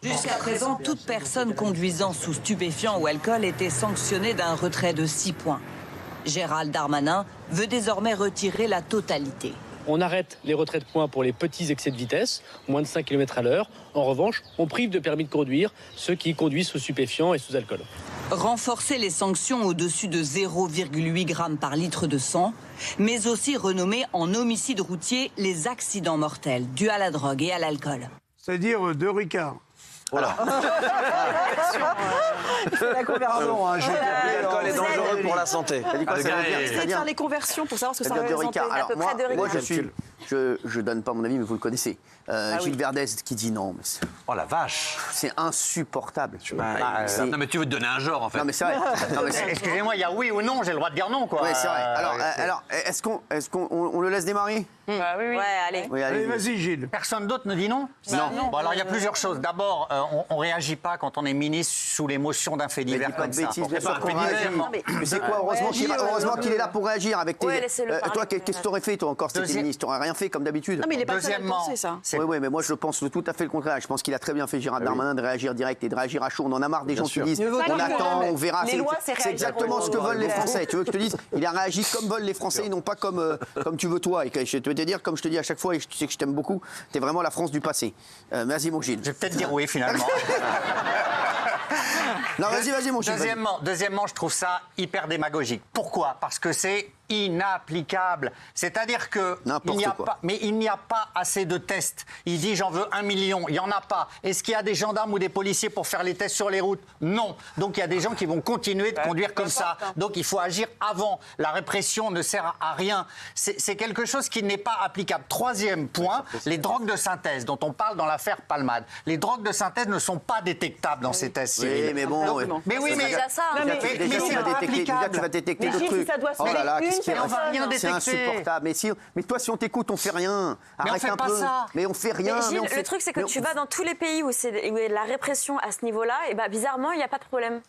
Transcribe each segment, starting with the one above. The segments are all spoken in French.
Jusqu'à présent, toute personne conduisant sous stupéfiants ou alcool était sanctionnée d'un retrait de 6 points. Gérald Darmanin veut désormais retirer la totalité. On arrête les retraits de points pour les petits excès de vitesse, moins de 5 km à l'heure. En revanche, on prive de permis de conduire ceux qui conduisent sous stupéfiants et sous alcool. Renforcer les sanctions au-dessus de 0,8 g par litre de sang, mais aussi renommer en homicide routier les accidents mortels dus à la drogue et à l'alcool. C'est-à-dire 2 Ricard. Voilà. C'est la conversion. L'alcool est dangereux pour la santé. Essayez de faire les conversions pour savoir ce que ça représente. À peu près 2 Ricard. Moi, je donne pas mon avis, mais vous le connaissez. Gilles Verdez qui dit non. Mais oh la vache. c'est insupportable. Non mais tu veux te donner un genre en fait. Non mais c'est vrai. Excusez-moi, il y a oui ou non, j'ai le droit de dire non, quoi. Oui, c'est vrai. Alors, est-ce qu'on le laisse démarrer? Oui. Ouais, allez. Oui, Allez, vas-y, Gilles. Personne d'autre ne dit non? Non. Bon, alors, il y a plusieurs choses. D'abord, on ne réagit pas quand on est ministre sous l'émotion d'un fait Mais dis divers pas comme de ça. bêtises, bien sûr qu'on Deuxièmement, réagit. Mais c'est quoi? Heureusement qu'il est là pour réagir avec tes... Ouais, laissez-le parler. Toi, qu'est-ce que t'aurais fait, toi, encore, si t'étais ministre? T'aurais rien fait, comme d'habitude. Non, mais il n'est pas très Deuxièmement, pensé, ça. Oui, mais moi je pense tout à fait le contraire. Je pense qu'il a très bien fait Gérald Darmanin de réagir direct et de réagir à chaud. On en a marre des gens qui disent on attend, on verra. Les lois, c'est C'est exactement ce que veulent les Français. Tu veux que je te dise, il a réagi comme veulent les Français et non pas comme tu veux toi. Et que je vais te dire, comme je te dis à chaque fois, et tu sais que je t'aime beaucoup, t'es vraiment la France du passé. Vas-y mon Gilles. Je vais peut-être dire oui, finalement. Non, vas-y mon Gilles. Deuxièmement, je trouve ça hyper démagogique. Pourquoi? Parce que c'est inapplicable. C'est-à-dire que il n'y a pas assez de tests. Il dit j'en veux 1 million, il n'y en a pas. Est-ce qu'il y a des gendarmes ou des policiers pour faire les tests sur les routes? Non. Donc il y a des gens qui vont continuer de conduire comme ça. Donc il faut agir avant. La répression ne sert à rien. C'est quelque chose qui n'est pas applicable. Troisième point, les drogues de synthèse dont on parle dans l'affaire Palmade. Les drogues de synthèse ne sont pas détectables dans ces tests. Oui, mais bon. Mais oui, mais déjà ça. Déjà, tu vas détecter d'autres trucs. Oh là là, qu'est-ce qu'il y a? on va rien C'est détecter. insupportable. Mais toi, si on t'écoute, on fait rien. Arrête fait un pas peu. ça. Mais on fait rien. Mais Gilles, le truc, c'est que tu vas dans tous les pays où il y a de la répression à ce niveau-là, et bah, bizarrement, il n'y a pas de problème.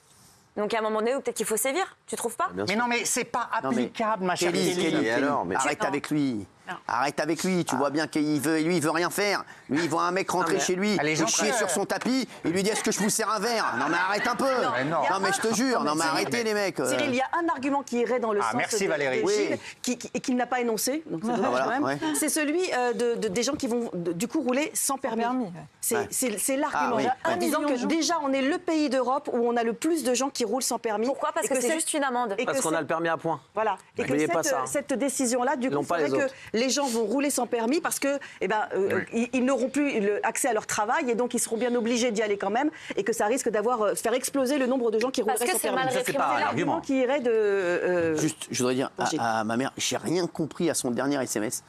Donc à un moment donné, peut-être qu'il faut sévir, tu trouves pas? Mais non, mais c'est pas applicable, ma chère Kelly, alors, arrête avec lui. Arrête avec lui, tu vois bien qu'il veut, lui il veut rien faire. Lui il voit un mec rentrer chez lui, chier sur son tapis, il lui dit est-ce que je vous sers un verre? Non mais arrête un peu. Non mais je te jure, non mais arrêtez les mecs. Cyril, il y a un argument qui irait dans le sens merci, de Valérie. Gilles, et qu'il n'a pas énoncé, donc c'est dommage quand même. C'est celui des gens qui vont du coup rouler sans permis. C'est l'argument. En disant que déjà on est le pays d'Europe où on a le plus de gens qui roulent sans permis. Pourquoi? Parce que c'est juste une amende. Parce qu'on a le permis à points. Voilà. Et que cette décision-là, du coup, ferait que les gens vont rouler sans permis parce que, ils n'auront plus accès à leur travail et donc ils seront bien obligés d'y aller quand même et que ça risque faire exploser le nombre de gens qui rouleraient sans permis. Ça, c'est l'argument qui irait de. Juste, je voudrais dire à ma mère, j'ai rien compris à son dernier SMS.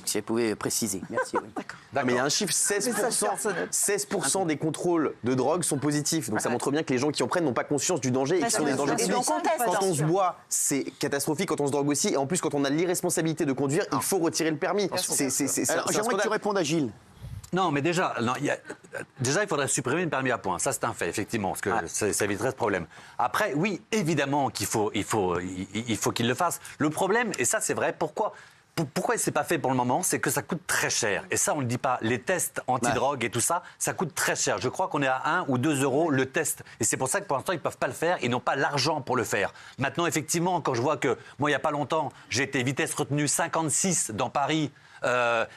Si elle pouvait préciser. Merci. Oui. D'accord. Mais il y a un chiffre, 16% des contrôles de drogue sont positifs. Donc ça montre bien que les gens qui en prennent n'ont pas conscience du danger et qui sont des dangers publics. Quand on se boit, c'est catastrophique. Quand on se drogue aussi. Et en plus, quand on a l'irresponsabilité de conduire, il faut retirer le permis. J'aimerais que tu répondes à Gilles. Non, mais déjà, il faudrait supprimer le permis à points. Ça, c'est un fait, effectivement, parce que ça éviterait ce problème. Après, oui, évidemment qu'il faut qu'il le fasse. Le problème, et ça, c'est vrai, pourquoi il ne s'est pas fait pour le moment, c'est que ça coûte très cher. Et ça, on ne le dit pas. Les tests anti-drogue et tout ça, ça coûte très cher. Je crois qu'on est à 1 ou 2 euros le test. Et c'est pour ça que pour l'instant, ils ne peuvent pas le faire. Ils n'ont pas l'argent pour le faire. Maintenant, effectivement, quand je vois que, moi, il n'y a pas longtemps, j'ai été vitesse retenue 56 dans Paris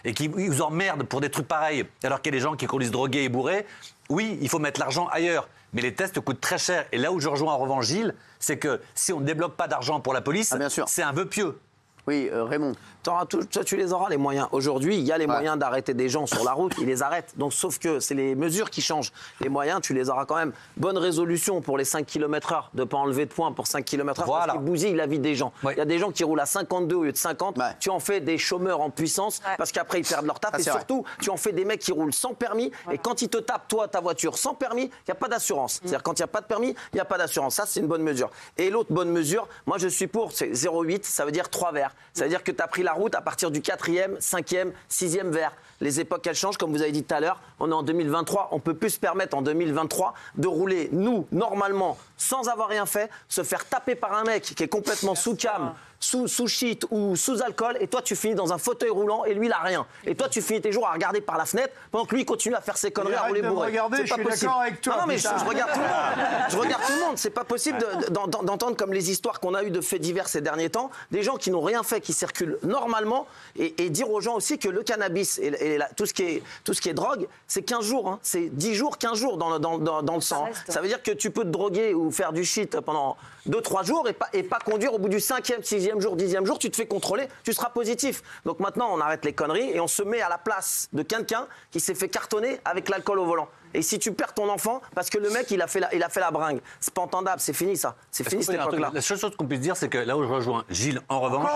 et qu'ils vous emmerdent pour des trucs pareils, alors qu'il y a des gens qui conduisent drogués et bourrés, oui, il faut mettre l'argent ailleurs. Mais les tests coûtent très cher. Et là où je rejoins en revanche Gilles, c'est que si on ne débloque pas d'argent pour la police, c'est un vœu pieux. Oui, Raymond. Toi, tu les auras les moyens. Aujourd'hui, il y a les moyens d'arrêter des gens sur la route, ils les arrêtent. Donc, sauf que c'est les mesures qui changent. Les moyens, tu les auras quand même. Bonne résolution pour les 5 km/h, de ne pas enlever de points pour 5 km/h, parce qu'ils bousillent la vie des gens. Il y a des gens qui roulent à 52 au lieu de 50. Tu en fais des chômeurs en puissance, parce qu'après, ils perdent leur taf. Et surtout, tu en fais des mecs qui roulent sans permis. Et quand ils te tapent, toi, ta voiture, sans permis, il n'y a pas d'assurance. C'est-à-dire, quand il n'y a pas de permis, il n'y a pas d'assurance. Ça, c'est une bonne mesure. Et l'autre bonne mesure, moi, je suis pour, c'est 0,8, ça veut dire 3 verres. Ça veut dire que tu as pris la route à partir du 4e, 5e, 6e verre. Les époques, elles changent, comme vous avez dit tout à l'heure. On est en 2023, on ne peut plus se permettre en 2023 de rouler, nous, normalement, sans avoir rien fait, se faire taper par un mec qui est complètement sous cam, sous shit ou sous alcool, et toi tu finis dans un fauteuil roulant et lui il a rien. Et toi tu finis tes jours à regarder par la fenêtre pendant que lui continue à faire ses conneries, à rouler bourré. C'est pas possible. Avec toi, non mais je regarde tout le monde. Je regarde tout le monde. C'est pas possible d'entendre comme les histoires qu'on a eues de faits divers ces derniers temps, des gens qui n'ont rien fait, qui circulent normalement, et dire aux gens aussi que le cannabis et tout ce qui est drogue, c'est 15 jours, hein. C'est 10 jours, 15 jours dans le sang. Ça veut dire que tu peux te droguer ou faire du shit pendant 2-3 jours et pas conduire au bout du 5e, 6e jour, 10e jour, tu te fais contrôler, tu seras positif. Donc maintenant, on arrête les conneries et on se met à la place de quelqu'un qui s'est fait cartonner avec l'alcool au volant. Et si tu perds ton enfant, parce que le mec, il a fait la bringue, c'est pas entendable, c'est fini ça. C'est fini cette époque-là. La seule chose qu'on puisse dire, c'est que là où je rejoins Gilles, en revanche...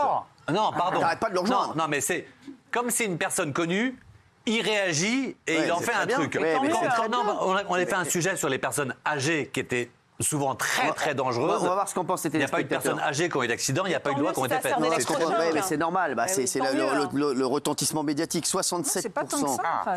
Non, pardon. T'arrêtes pas de le rejoindre. Non, mais c'est... Comme c'est une personne connue, il réagit et il en fait un truc. On a fait un sujet sur les personnes âgées qui étaient souvent très dangereuses. On va voir ce qu'on pense. Il n'y a pas eu de personnes âgées qui ont eu d'accidents, il n'y a pas eu de loi qui ont été faites. Mais c'est normal, c'est le retentissement médiatique, 67%,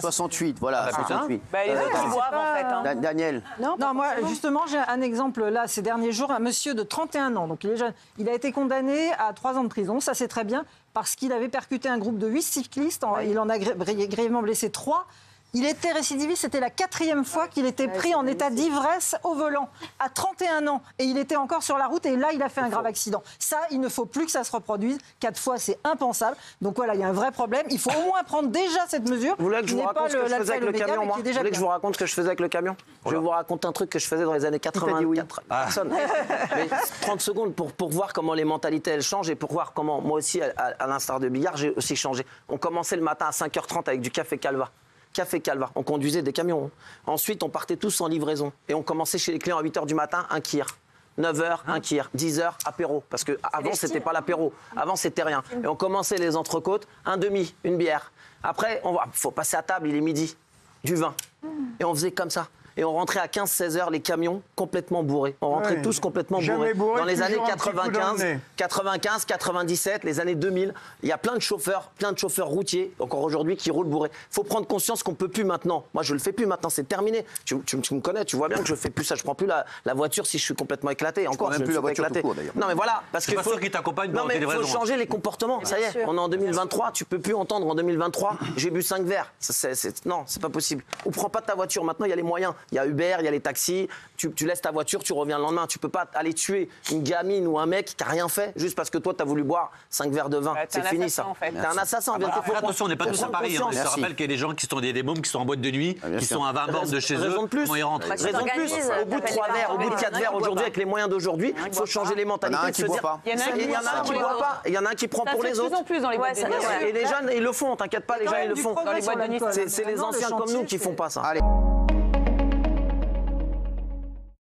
68%, voilà, 68%. Les autres, ils boivent en fait. Daniel. Non, moi justement, j'ai un exemple là, ces derniers jours, un monsieur de 31 ans, donc il est jeune, il a été condamné à 3 ans de prison, ça c'est très bien, parce qu'il avait percuté un groupe de 8 cyclistes, il en a grièvement blessé 3. Il était récidiviste, c'était la 4e fois qu'il était pris en état d'ivresse au volant, à 31 ans. Et il était encore sur la route et là, il a fait un grave accident. Ça, il ne faut plus que ça se reproduise. 4 fois, c'est impensable. Donc voilà, il y a un vrai problème. Il faut au moins prendre déjà cette mesure. Vous voulez que je vous raconte ce que je faisais avec le camion, moi ? Vous voulez que je vous raconte ce que je faisais avec le camion ? Je vais vous raconter un truc que je faisais dans les années 80. Personne. Mais 30 secondes pour voir comment les mentalités, elles changent et pour voir comment, moi aussi, à l'instar de Billard, j'ai aussi changé. On commençait le matin à 5h30 avec du café Calva. Café Calva, on conduisait des camions. Ensuite, on partait tous en livraison. Et on commençait chez les clients à 8h du matin, un kir. 9h, un kir. 10h, apéro. Parce qu'avant, c'était pas l'apéro. Avant, c'était rien. Et on commençait les entrecôtes, un demi, une bière. Après, faut passer à table, il est midi. Du vin. Et on faisait comme ça. Et on rentrait à 15-16h, les camions complètement bourrés. On rentrait tous complètement bourrés. Dans les années 95, 97, les années 2000, il y a plein de chauffeurs routiers, encore aujourd'hui, qui roulent bourrés. Il faut prendre conscience qu'on ne peut plus maintenant. Moi, je ne le fais plus maintenant, c'est terminé. Tu me connais, tu vois bien que je ne fais plus ça. Je ne prends plus la voiture si je suis complètement éclaté. Encore, je ne suis pas éclaté. Non, mais voilà. Parce qu'il faut changer les comportements. Ça y est, on est en 2023, tu ne peux plus entendre en 2023, j'ai bu 5 verres. Non, c'est pas possible. Ou prends pas ta voiture. Maintenant, il y a les moyens. Il y a Uber, il y a les taxis, tu laisses ta voiture, tu reviens le lendemain. Tu peux pas aller tuer une gamine ou un mec qui n'a rien fait juste parce que toi, tu as voulu boire 5 verres de vin. C'est fini ça. T'es un assassin. Attention, on n'est pas tous à Paris. Je te rappelle qu'il y a des gens qui sont des mômes qui sont en boîte de nuit, qui sont à 20 bornes de chez eux. Raison de plus. Comment ils rentrent. Raison de plus. Au bout de 3 verres, au bout de 4 verres aujourd'hui, avec les moyens d'aujourd'hui, il faut changer les mentalités. Il y en a un qui boit pas. Il y en a un qui prend pour les autres. Ça se fait de plus en plus dans les boîtes de nuit. Et les jeunes, ils le font, t'inquiète pas, les gens, ils le font. C'est les anciens comme nous qui font pas ça. Allez.